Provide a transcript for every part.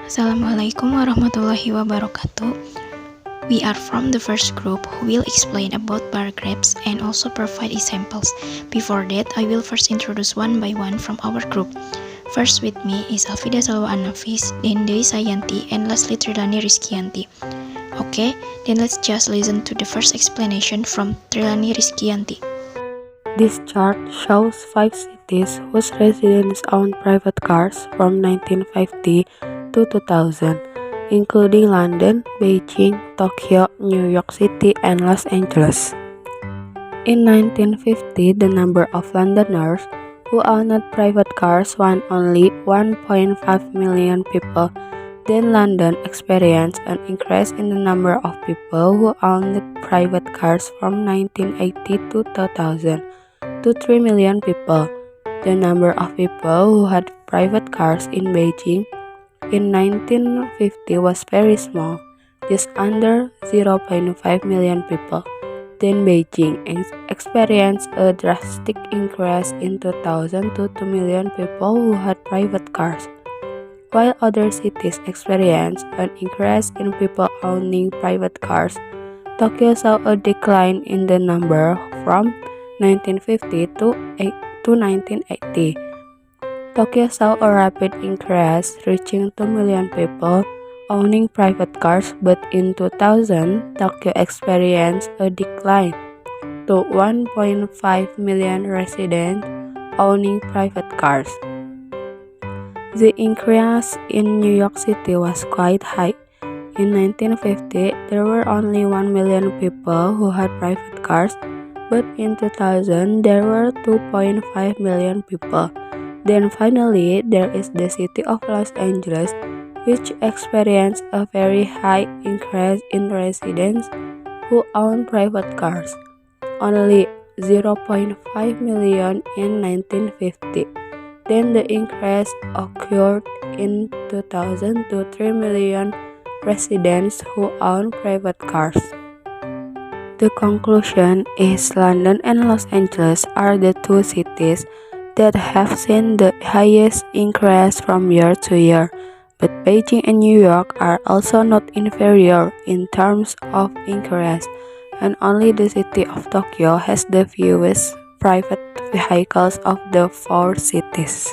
Assalamualaikum warahmatullahi wabarakatuh. We are from the first group who will explain about bar grapes and also provide examples. Before that, I will first introduce one by one from our group. First with me is Alfida Salwa Anafis, then Dewi Sayanti, and lastly Trilani Rizkyanti. Okay, then let's just listen to the first explanation from Trilani Rizkyanti. This chart shows 5 cities whose residents own private cars from 1950 to 2000, including London, Beijing, Tokyo, New York City, and Los Angeles. In 1950, the number of Londoners who owned private cars was only 1.5 million people. Then London experienced an increase in the number of people who owned private cars from 1980 to 2000 to 3 million people. The number of people who had private cars in Beijing in 1950 was very small, just under 0.5 million people. Then Beijing experienced a drastic increase in 2000 to 2 million people who had private cars. While other cities experienced an increase in people owning private cars, Tokyo saw a decline in the number from 1950 to 1980. Tokyo saw a rapid increase, reaching 2 million people owning private cars, but in 2000, Tokyo experienced a decline to 1.5 million residents owning private cars. The increase in New York City was quite high. In 1950, there were only 1 million people who had private cars, but in 2000, there were 2.5 million people. Then finally, there is the city of Los Angeles, which experienced a very high increase in residents who own private cars, only 0.5 million in 1950. Then the increase occurred in 2000 to 3 million residents who own private cars. The conclusion is London and Los Angeles are the two cities that have seen the highest increase from year to year, but Beijing and New York are also not inferior in terms of increase, and only the city of Tokyo has the fewest private vehicles of the 4 cities.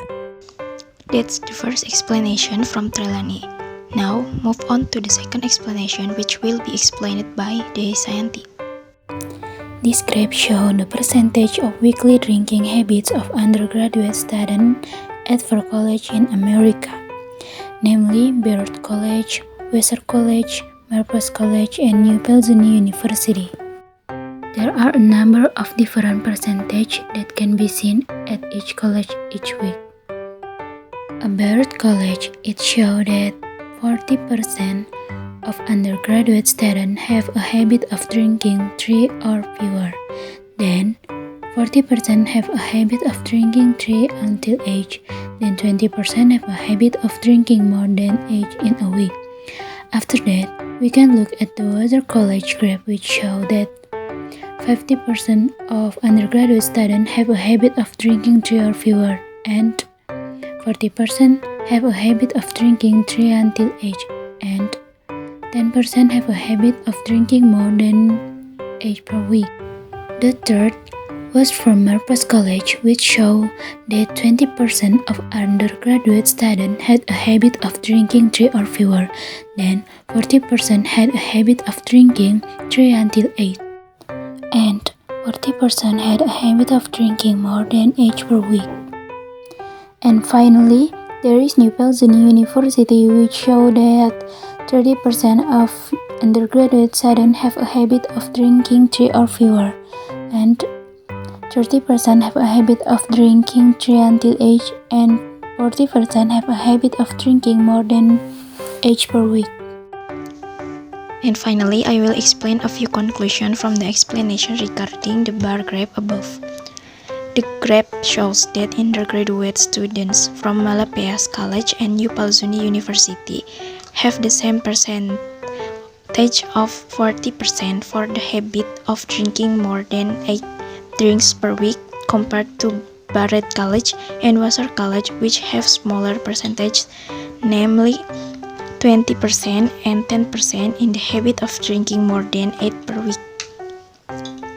That's the first explanation from Trilani. Now, move on to the second explanation, which will be explained by Dewi Sayanti. This graph shows the percentage of weekly drinking habits of undergraduate students at 4 colleges in America, namely Bayreuth College, Vassar College, Marquette College, and New Pennsylvania University. There are a number of different percentages that can be seen at each college each week. At Bayreuth College, it shows that 40% of undergraduate students have a habit of drinking 3 or fewer. Then, 40% have a habit of drinking 3 until age. Then 20% have a habit of drinking more than age in a week. After that, we can look at the other college graph, which show that 50% of undergraduate students have a habit of drinking 3 or fewer, and 40% have a habit of drinking 3 until age, and 10% have a habit of drinking more than age per week. The third was from Marquette College, which showed that 20% of undergraduate students had a habit of drinking 3 or fewer, then 40% had a habit of drinking 3 until 8, and 40% had a habit of drinking more than age per week. And finally, there is New Pennsylvania University, which showed that 30% of undergraduate students have a habit of drinking 3 or fewer, and 30% have a habit of drinking 3 until age, and 40% have a habit of drinking more than age per week. And finally, I will explain a few conclusions from the explanation regarding the bar graph above. The graph shows that undergraduate students from Malapeas College and New Pennsylvania University have the same percentage of 40% for the habit of drinking more than 8 drinks per week compared to Bayreuth College and Vassar College, which have smaller percentages, namely 20% and 10% in the habit of drinking more than 8 per week.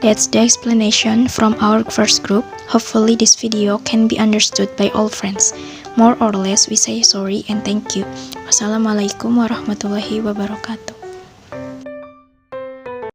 That's the explanation from our first group. Hopefully this video can be understood by all friends. More or less we say sorry and thank you. Wassalamualaikum warahmatullahi wabarakatuh.